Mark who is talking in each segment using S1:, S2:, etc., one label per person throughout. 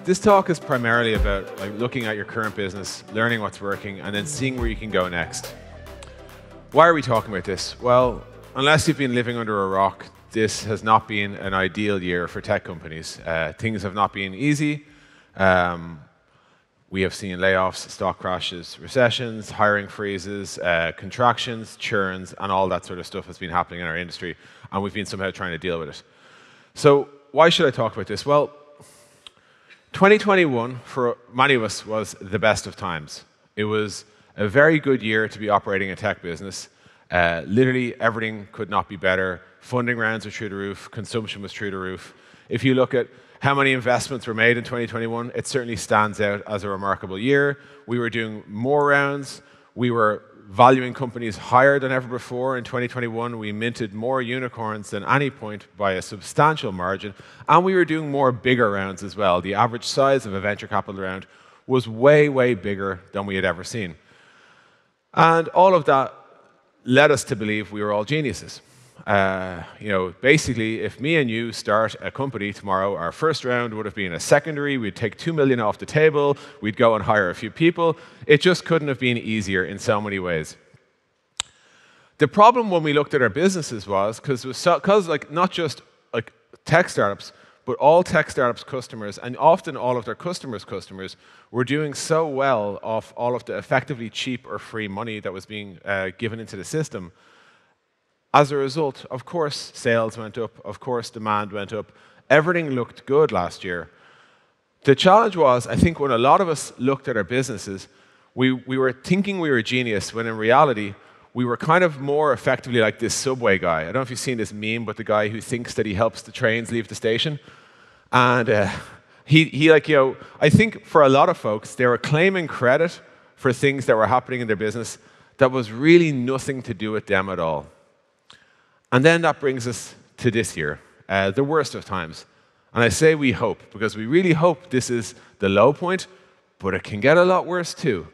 S1: This talk is primarily about looking at your current business, learning what's working, and then seeing where you can go next. Why are we talking about this? Well, unless you've been living under a rock, this has not been an ideal year for tech companies. Things have not been easy. We have seen layoffs, stock crashes, recessions, hiring freezes, contractions, churns, and all that sort of stuff has been happening in our industry, and we've been somehow trying to deal with it. So why should I talk about this? Well, 2021, for many of us, was the best of times. It was a very good year to be operating a tech business. Literally everything could not be better. Funding rounds were through the roof. Consumption was through the roof. If you look at how many investments were made in 2021, it certainly stands out as a remarkable year. We were doing more rounds. We were valuing companies higher than ever before. In 2021, we minted more unicorns than any point by a substantial margin, and we were doing more bigger rounds as well. The average size of a venture capital round was way, way bigger than we had ever seen. And all of that led us to believe we were all geniuses. Basically, if me and you start a company tomorrow, our first round would have been a secondary. We'd take $2 million off the table. We'd go and hire a few people. It just couldn't have been easier in so many ways. The problem when we looked at our businesses was because not just tech startups, but all tech startups' customers, and often all of their customers' customers, were doing so well off all of the effectively cheap or free money that was being given into the system. As a result, of course, sales went up. Of course, demand went up. Everything looked good last year. The challenge was, I think, when a lot of us looked at our businesses, we were thinking we were a genius, when in reality, we were kind of more effectively like this subway guy. I don't know if you've seen this meme, but the guy who thinks that he helps the trains leave the station. And I think for a lot of folks, they were claiming credit for things that were happening in their business that was really nothing to do with them at all. And then that brings us to this year, the worst of times. And I say we hope, because we really hope this is the low point, but it can get a lot worse too.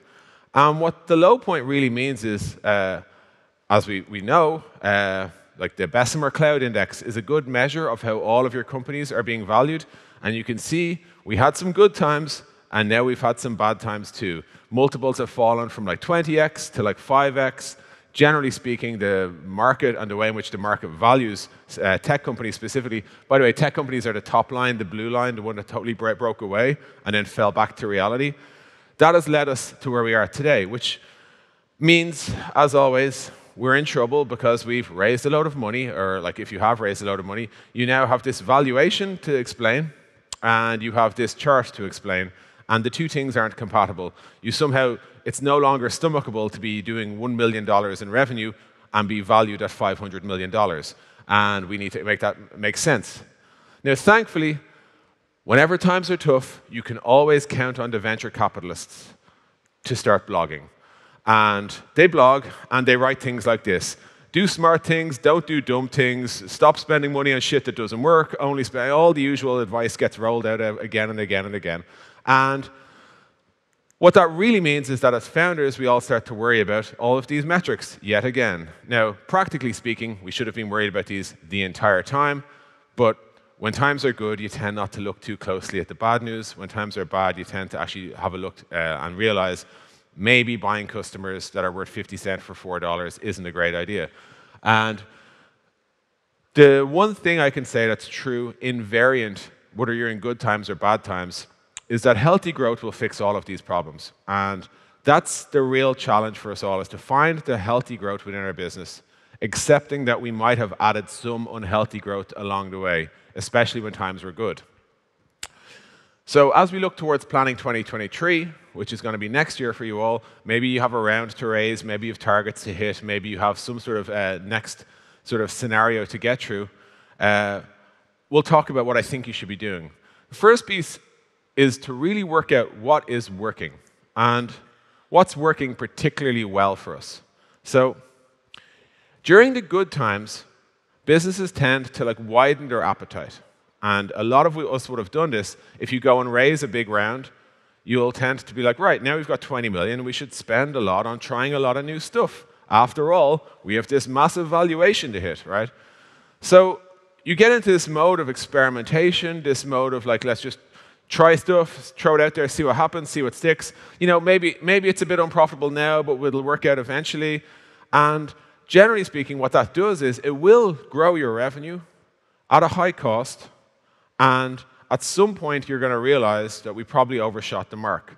S1: And what the low point really means is, as we know, the Bessemer Cloud Index is a good measure of how all of your companies are being valued. And you can see we had some good times, and now we've had some bad times too. Multiples have fallen from 20x to 5x. Generally speaking, the market and the way in which the market values tech companies specifically. By the way, tech companies are the top line, the blue line, the one that totally broke away and then fell back to reality. That has led us to where we are today, which means, as always, we're in trouble because we've raised a load of money, or if you have raised a load of money, you now have this valuation to explain, and you have this chart to explain, and the two things aren't compatible. It's no longer stomachable to be doing $1 million in revenue and be valued at $500 million. And we need to make that make sense. Now, thankfully, whenever times are tough, you can always count on the venture capitalists to start blogging. And they blog, and they write things like this. Do smart things, don't do dumb things, stop spending money on shit that doesn't work, only spend, all the usual advice gets rolled out again and again and again. And what that really means is that as founders, we all start to worry about all of these metrics yet again. Now, practically speaking, we should have been worried about these the entire time, but when times are good, you tend not to look too closely at the bad news. When times are bad, you tend to actually have a look and realize maybe buying customers that are worth 50 cents for $4 isn't a great idea. And the one thing I can say that's true, invariant, whether you're in good times or bad times, is that healthy growth will fix all of these problems. And that's the real challenge for us all, is to find the healthy growth within our business, accepting that we might have added some unhealthy growth along the way, especially when times were good. So as we look towards planning 2023, which is going to be next year for you all, maybe you have a round to raise, maybe you have targets to hit, maybe you have some sort of next sort of scenario to get through. We'll talk about what I think you should be doing. The first piece is to really work out what is working and what's working particularly well for us. So during the good times, businesses tend to widen their appetite. And a lot of us would have done this. If you go and raise a big round, you'll tend to be like, right, now we've got 20 million, we should spend a lot on trying a lot of new stuff. After all, we have this massive valuation to hit, right? So you get into this mode of experimentation, this mode of let's just Try stuff, throw it out there, see what happens, see what sticks. Maybe it's a bit unprofitable now, but it'll work out eventually. And generally speaking, what that does is it will grow your revenue at a high cost, and at some point you're going to realize that we probably overshot the mark.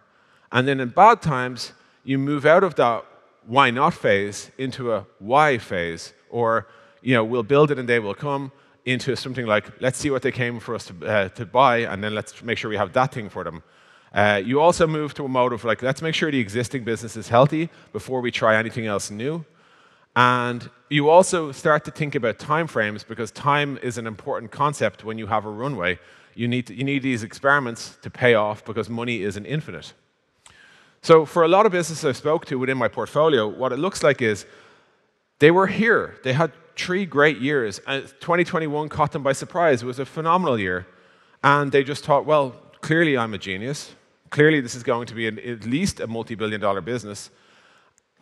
S1: And then in bad times, you move out of that why not phase into a why phase, or we'll build it and they will come, into something like, let's see what they came for us to buy, and then let's make sure we have that thing for them. You also move to a mode of like, let's make sure the existing business is healthy before we try anything else new. And you also start to think about time frames, because time is an important concept when you have a runway. You need these experiments to pay off, because money isn't infinite. So for a lot of businesses I spoke to within my portfolio, what it looks like is they were here. They had 3 great years. 2021 caught them by surprise. It was a phenomenal year. And they just thought, well, clearly I'm a genius. Clearly this is going to be at least a multi-billion-dollar business.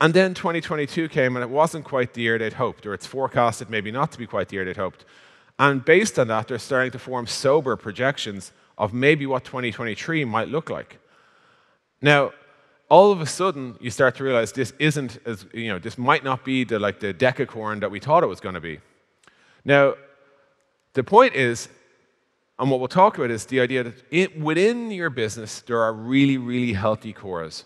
S1: And then 2022 came, and it wasn't quite the year they'd hoped, or it's forecasted maybe not to be quite the year they'd hoped. And based on that, they're starting to form sober projections of maybe what 2023 might look like. Now, all of a sudden, you start to realize this isn't as, this might not be the decacorn that we thought it was going to be. Now, the point is, and what we'll talk about is the idea that within your business, there are really, really healthy cores.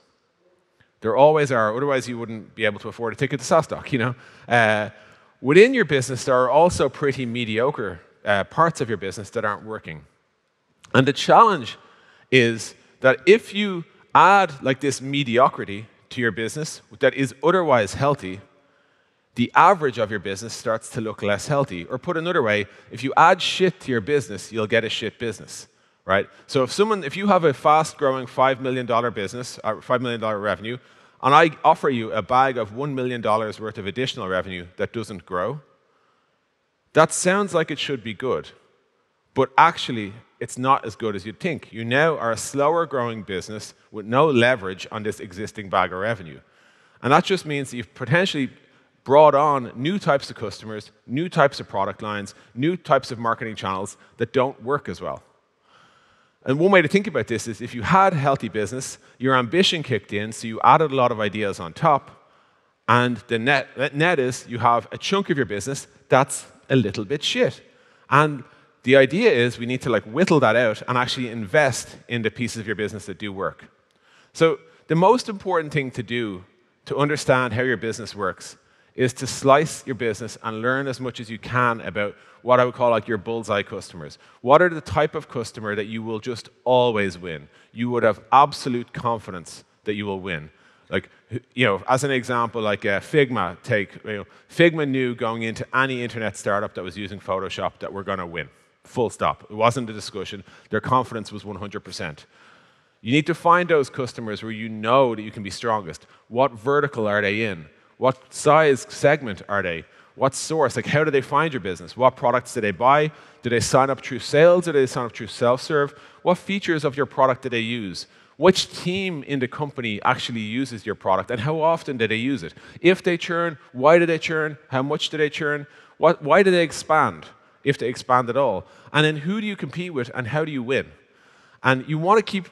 S1: There always are, otherwise you wouldn't be able to afford a ticket to SaaStock, Within your business, there are also pretty mediocre parts of your business that aren't working. And the challenge is that if you add this mediocrity to your business that is otherwise healthy, the average of your business starts to look less healthy. Or put another way, if you add shit to your business, you'll get a shit business, right? So if you have a fast-growing $5 million business, $5 million revenue, and I offer you a bag of $1 million worth of additional revenue that doesn't grow, that sounds like it should be good. But actually, it's not as good as you'd think. You now are a slower growing business with no leverage on this existing bag of revenue. And that just means that you've potentially brought on new types of customers, new types of product lines, new types of marketing channels that don't work as well. And one way to think about this is if you had a healthy business, your ambition kicked in, so you added a lot of ideas on top, and the net is you have a chunk of your business that's a little bit shit. And the idea is we need to whittle that out and actually invest in the pieces of your business that do work. So the most important thing to do to understand how your business works is to slice your business and learn as much as you can about what I would call your bullseye customers. What are the type of customer that you will just always win? You would have absolute confidence that you will win. As an example, Figma, Figma knew going into any internet startup that was using Photoshop that we're going to win. Full stop. It wasn't a discussion. Their confidence was 100%. You need to find those customers where you know that you can be strongest. What vertical are they in? What size segment are they? What source? How do they find your business? What products do they buy? Do they sign up through sales? Or do they sign up through self-serve? What features of your product do they use? Which team in the company actually uses your product, and how often do they use it? If they churn, why do they churn? How much do they churn? Why do they expand, if they expand at all? And then who do you compete with, and how do you win? And you want to keep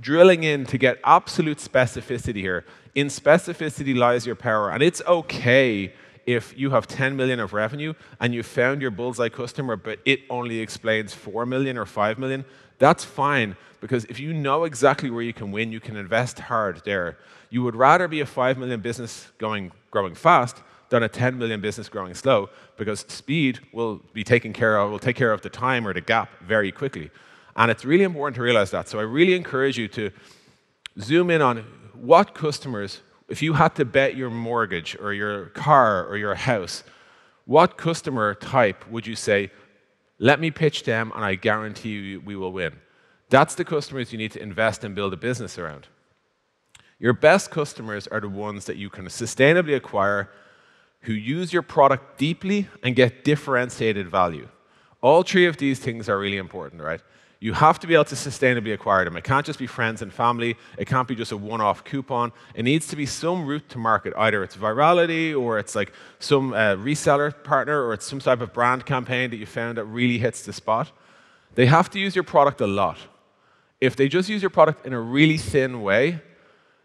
S1: drilling in to get absolute specificity here. In specificity lies your power, and it's okay if you have 10 million of revenue and you found your bullseye customer, but it only explains 4 million or 5 million. That's fine, because if you know exactly where you can win, you can invest hard there. You would rather be a 5 million business growing fast than a 10 million business growing slow, because speed will take care of the time or the gap very quickly. And it's really important to realize that. So I really encourage you to zoom in on what customers, if you had to bet your mortgage or your car or your house, what customer type would you say, let me pitch them and I guarantee you we will win? That's the customers you need to invest and build a business around. Your best customers are the ones that you can sustainably acquire, who use your product deeply and get differentiated value. All 3 of these things are really important, right? You have to be able to sustainably acquire them. It can't just be friends and family. It can't be just a one-off coupon. It needs to be some route to market. Either it's virality, or it's some reseller partner, or it's some type of brand campaign that you found that really hits the spot. They have to use your product a lot. If they just use your product in a really thin way,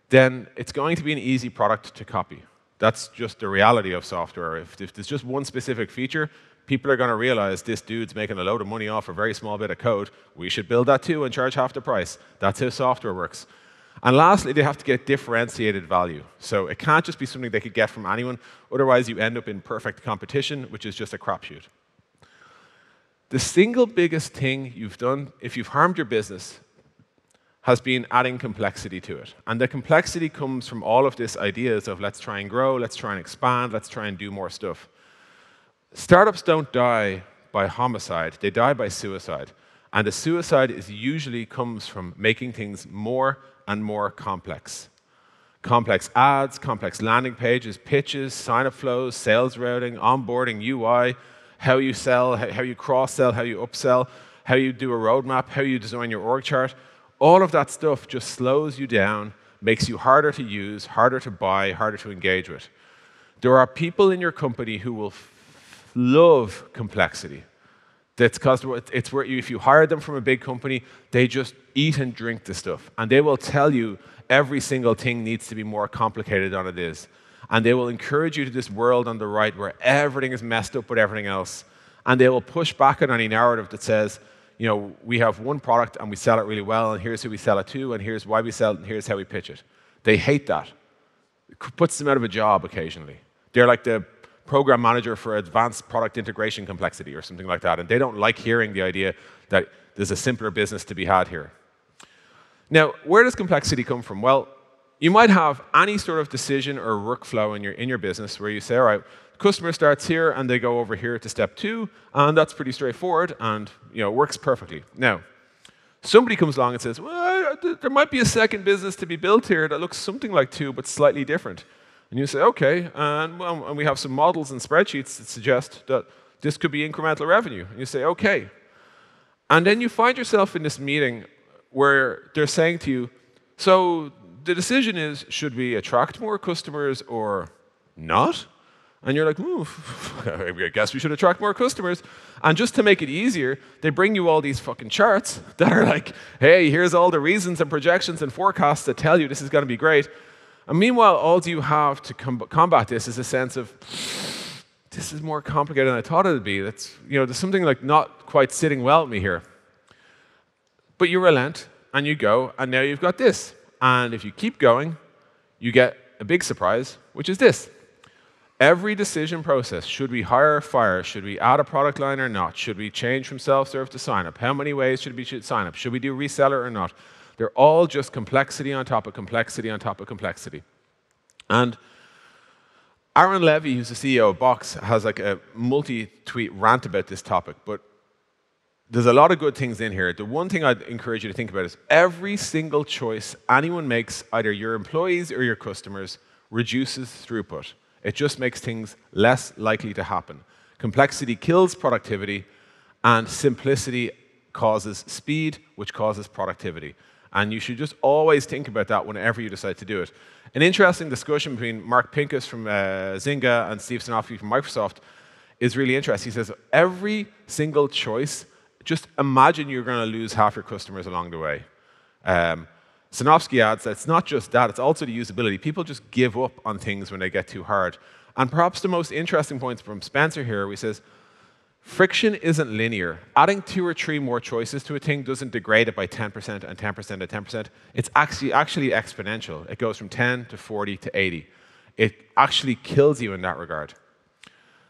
S1: then it's going to be an easy product to copy. That's just the reality of software. If there's just one specific feature, people are going to realize this dude's making a load of money off a very small bit of code. We should build that too and charge half the price. That's how software works. And lastly, they have to get differentiated value. So it can't just be something they could get from anyone. Otherwise, you end up in perfect competition, which is just a crapshoot. The single biggest thing you've done, if you've harmed your business, has been adding complexity to it. And the complexity comes from all of these ideas of let's try and grow, let's try and expand, let's try and do more stuff. Startups don't die by homicide, they die by suicide. And the suicide usually comes from making things more and more complex. Complex ads, complex landing pages, pitches, sign-up flows, sales routing, onboarding, UI, how you sell, how you cross-sell, how you upsell, how you do a roadmap, how you design your org chart. All of that stuff just slows you down, makes you harder to use, harder to buy, harder to engage with. There are people in your company who will love complexity. That's because it's where if you hire them from a big company, they just eat and drink the stuff. And they will tell you every single thing needs to be more complicated than it is. And they will encourage you to this world on the right where everything is messed up with everything else. And they will push back on any narrative that says, you know, we have one product and we sell it really well, and here's who we sell it to, and here's why we sell it, and here's how we pitch it. They hate that. It puts them out of a job occasionally. They're like the program manager for advanced product integration complexity or something like that, and they don't like hearing the idea that there's a simpler business to be had here. Now, where does complexity come from? Well, you might have any sort of decision or workflow in your business where you say, all right, customer starts here and they go over here to step 2, and that's pretty straightforward and it works perfectly. Now, somebody comes along and says, well, there might be a second business to be built here that looks something like 2 but slightly different. And you say, okay, and we have some models and spreadsheets that suggest that this could be incremental revenue. And you say, okay. And then you find yourself in this meeting where they're saying to you, so the decision is, should we attract more customers or not? And you're like, I guess we should attract more customers. And just to make it easier, they bring you all these fucking charts that are like, hey, here's all the reasons and projections and forecasts that tell you this is going to be great. And meanwhile, all you have to combat this is a sense of, this is more complicated than I thought it would be. That's, there's something like not quite sitting well with me here. But you relent, and you go, and now you've got this. And if you keep going, you get a big surprise, which is this. Every decision process, should we hire or fire? Should we add a product line or not? Should we change from self-serve to sign-up? How many ways should we sign up? Should we do reseller or not? They're all just complexity on top of complexity on top of complexity. And Aaron Levy, who's the CEO of Box, has like a multi-tweet rant about this topic, but there's a lot of good things in here. The one thing I'd encourage you to think about is every single choice anyone makes, either your employees or your customers, reduces throughput. It just makes things less likely to happen. Complexity kills productivity, and simplicity causes speed, which causes productivity. And you should just always think about that whenever you decide to do it. An interesting discussion between Mark Pincus from Zynga and Steve Sinofsky from Microsoft is really interesting. He says, every single choice, just imagine you're going to lose half your customers along the way. Sinofsky adds that it's not just that, it's also the usability. People just give up on things when they get too hard. And perhaps the most interesting point from Spencer here, he says, friction isn't linear. Adding 2 or 3 more choices to a thing doesn't degrade it by 10% and 10% and 10%. It's actually exponential. It goes from 10 to 40 to 80. It actually kills you in that regard.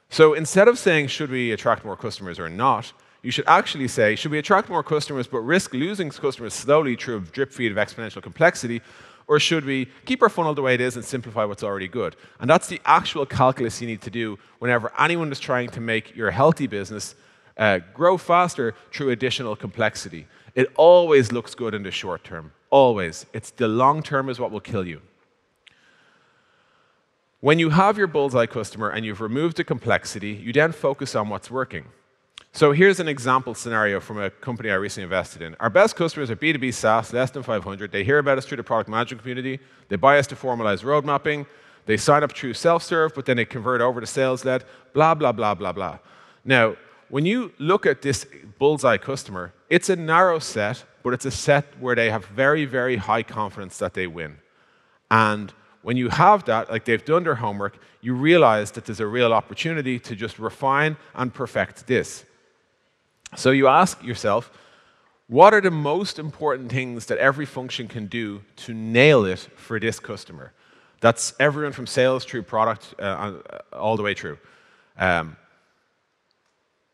S1: So instead of saying, should we attract more customers or not, you should actually say, should we attract more customers but risk losing customers slowly through a drip feed of exponential complexity, or should we keep our funnel the way it is and simplify what's already good? And that's the actual calculus you need to do whenever anyone is trying to make your healthy business grow faster through additional complexity. It always looks good in the short term, always. It's the long term is what will kill you. When you have your bullseye customer and you've removed the complexity, you then focus on what's working. So here's an example scenario from a company I recently invested in. Our best customers are B2B SaaS, less than 500. They hear about us through the product management community. They buy us to formalize road mapping. They sign up through self-serve, but then they convert over to sales-led, blah, blah, blah, blah, blah. Now, when you look at this bullseye customer, it's a narrow set, but it's a set where they have very, very high confidence that they win. And when you have that, like they've done their homework, you realize that there's a real opportunity to just refine and perfect this. So you ask yourself, what are the most important things that every function can do to nail it for this customer? That's everyone from sales through product all the way through.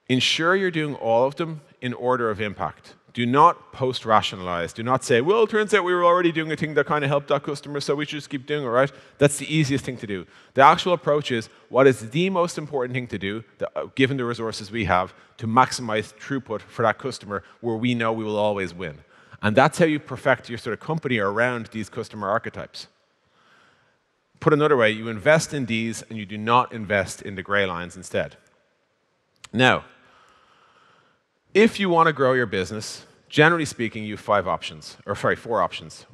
S1: Ensure you're doing all of them in order of impact. Do not post-rationalize. Do not say, well, it turns out we were already doing a thing that kind of helped that customer, so we should just keep doing it, right? That's the easiest thing to do. The actual approach is, what is the most important thing to do, given the resources we have, to maximize throughput for that customer where we know we will always win? And that's how you perfect your sort of company around these customer archetypes. Put another way, you invest in these and you do not invest in the gray lines instead. Now, if you want to grow your business, generally speaking, you have 4 options.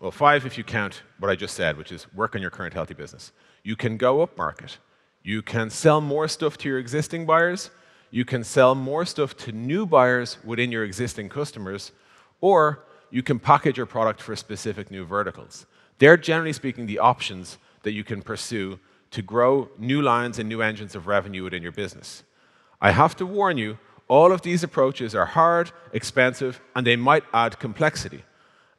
S1: Well, 5 if you count what I just said, which is work on your current healthy business. You can go up market. You can sell more stuff to your existing buyers. You can sell more stuff to new buyers within your existing customers. Or you can package your product for specific new verticals. They're generally speaking the options that you can pursue to grow new lines and new engines of revenue within your business. I have to warn you, all of these approaches are hard, expensive, and they might add complexity.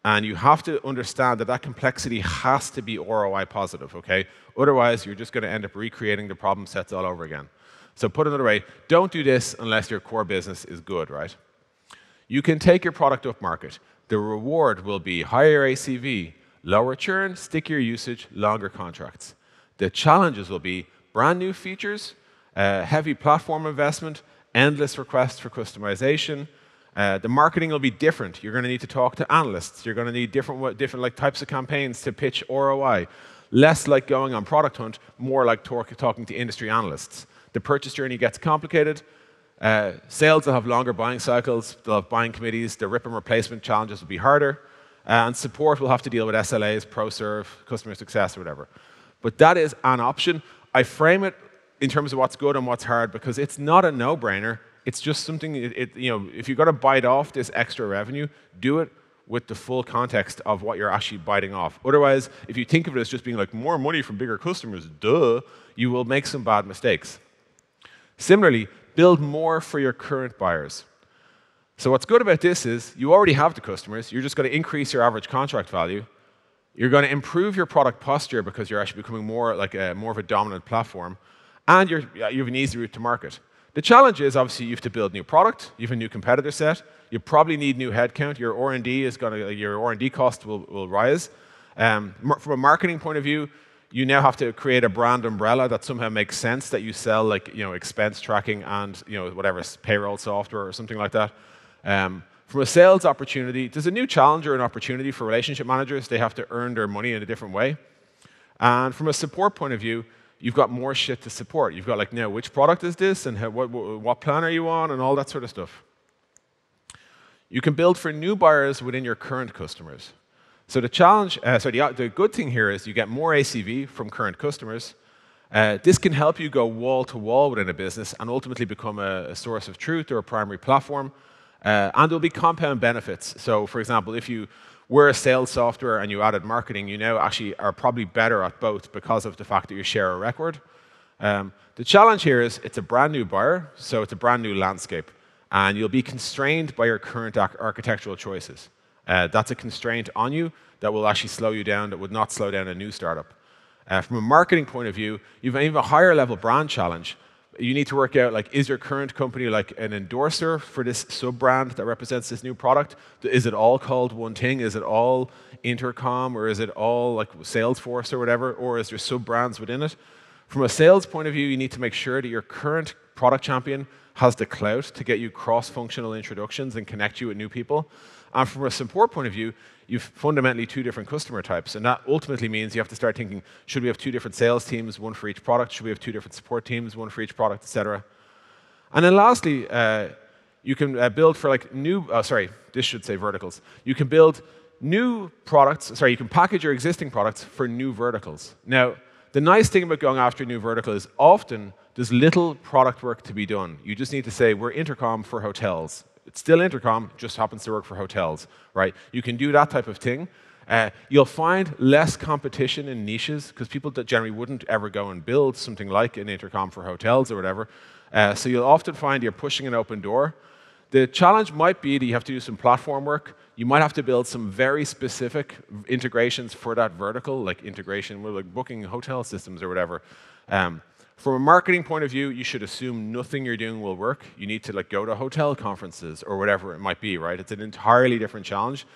S1: And you have to understand that that complexity has to be ROI positive, okay? Otherwise, you're just going to end up recreating the problem sets all over again. So put another way, don't do this unless your core business is good, right? You can take your product up market. The reward will be higher ACV, lower churn, stickier usage, longer contracts. The challenges will be brand new features, heavy platform investment, endless requests for customization. The marketing will be different. You're going to need to talk to analysts. You're going to need different like, types of campaigns to pitch ROI. Less like going on product hunt, more like talking to industry analysts. The purchase journey gets complicated. Sales will have longer buying cycles. They'll have buying committees. The rip and replacement challenges will be harder. And support will have to deal with SLAs, ProServe, customer success, or whatever. But that is an option. I frame it in terms of what's good and what's hard because it's not a no-brainer. It's just something, if you're going to bite off this extra revenue, do it with the full context of what you're actually biting off. Otherwise, if you think of it as just being like more money from bigger customers, duh, you will make some bad mistakes. Similarly, build more for your current buyers. So what's good about this is you already have the customers. You're just going to increase your average contract value. You're going to improve your product posture because you're actually becoming more of a dominant platform. And you have an easy route to market. The challenge is, obviously, you have to build new product. You have a new competitor set. You probably need new headcount. Your R&D cost will rise. From a marketing point of view, you now have to create a brand umbrella that somehow makes sense that you sell, like expense tracking and whatever payroll software or something like that. From a sales opportunity, there's a new challenge or an opportunity for relationship managers. They have to earn their money in a different way. And from a support point of view, you've got more shit to support. You've got like, now, which product is this, and what plan are you on, and all that sort of stuff. You can build for new buyers within your current customers. So the the good thing here is you get more ACV from current customers. This can help you go wall to wall within a business and ultimately become a source of truth or a primary platform. And there'll be compound benefits. So, for example, if you were a sales software and you added marketing, you now actually are probably better at both because of the fact that you share a record. The challenge here is it's a brand new buyer, so it's a brand new landscape. And you'll be constrained by your current architectural choices. That's a constraint on you that will actually slow you down, that would not slow down a new startup. From a marketing point of view, you have even a higher level brand challenge. You need to work out, like, is your current company like an endorser for this sub-brand that represents this new product? Is it all called one thing? Is it all Intercom, or is it all like Salesforce or whatever? Or is there sub-brands within it? From a sales point of view, you need to make sure that your current product champion has the clout to get you cross-functional introductions and connect you with new people. And from a support point of view, you've fundamentally 2 different customer types. And that ultimately means you have to start thinking, should we have 2 different sales teams, 1 for each product? Should we have 2 different support teams, 1 for each product, etc.? And then lastly, you can build for like this should say verticals. You can build new products, you can package your existing products for new verticals. Now, the nice thing about going after a new vertical is often there's little product work to be done. You just need to say, we're Intercom for hotels. It's still Intercom, just happens to work for hotels, right? You can do that type of thing. You'll find less competition in niches because people that generally wouldn't ever go and build something like an Intercom for hotels or whatever. So you'll often find you're pushing an open door. The challenge might be that you have to do some platform work. You might have to build some very specific integrations for that vertical, like integration with like booking hotel systems or whatever. From a marketing point of view, you should assume nothing you're doing will work. You need to like go to hotel conferences or whatever it might be, right? It's an entirely different challenge.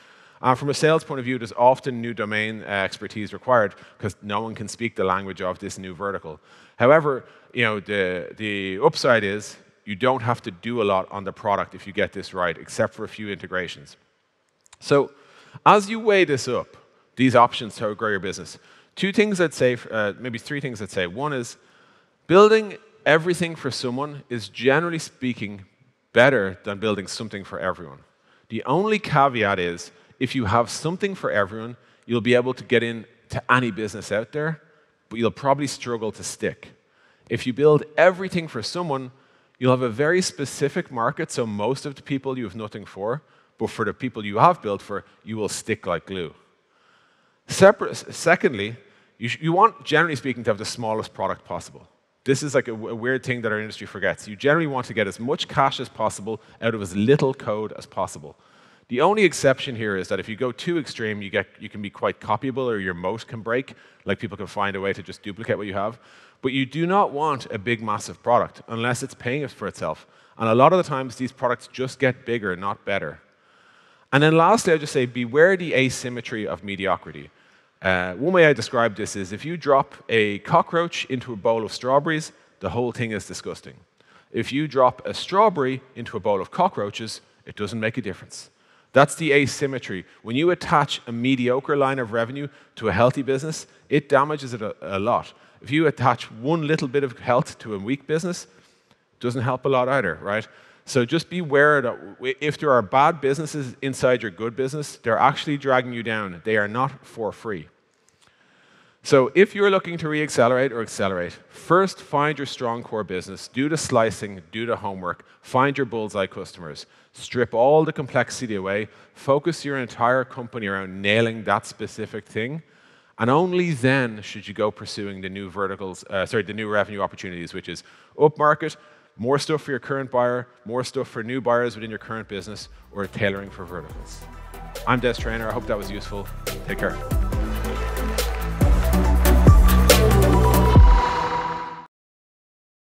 S1: From a sales point of view, there's often new domain expertise required because no one can speak the language of this new vertical. However, the upside is you don't have to do a lot on the product if you get this right, except for a few integrations. So as you weigh this up, these options to grow your business, two things I'd say, maybe three things I'd say. One is building everything for someone is generally speaking better than building something for everyone. The only caveat is if you have something for everyone, you'll be able to get into any business out there, but you'll probably struggle to stick. If you build everything for someone, you'll have a very specific market, so most of the people you have nothing for, but for the people you have built for, you will stick like glue. Secondly, you want, generally speaking, to have the smallest product possible. This is like a weird thing that our industry forgets. You generally want to get as much cash as possible out of as little code as possible. The only exception here is that if you go too extreme, you can be quite copyable or your moat can break, like people can find a way to just duplicate what you have. But you do not want a big, massive product unless it's paying for itself. And a lot of the times, these products just get bigger, not better. And then lastly, I'd just say, beware the asymmetry of mediocrity. One way I describe this is if you drop a cockroach into a bowl of strawberries, the whole thing is disgusting. If you drop a strawberry into a bowl of cockroaches, it doesn't make a difference. That's the asymmetry. When you attach a mediocre line of revenue to a healthy business, it damages it a lot. If you attach one little bit of health to a weak business, it doesn't help a lot either, right? So just beware that if there are bad businesses inside your good business, they're actually dragging you down. They are not for free. So if you're looking to reaccelerate or accelerate, first find your strong core business, do the slicing, do the homework, find your bullseye customers, strip all the complexity away, focus your entire company around nailing that specific thing, and only then should you go pursuing the new verticals, the new revenue opportunities, which is upmarket, more stuff for your current buyer, more stuff for new buyers within your current business, or tailoring for verticals. I'm Traynor. I hope that was useful. Take care.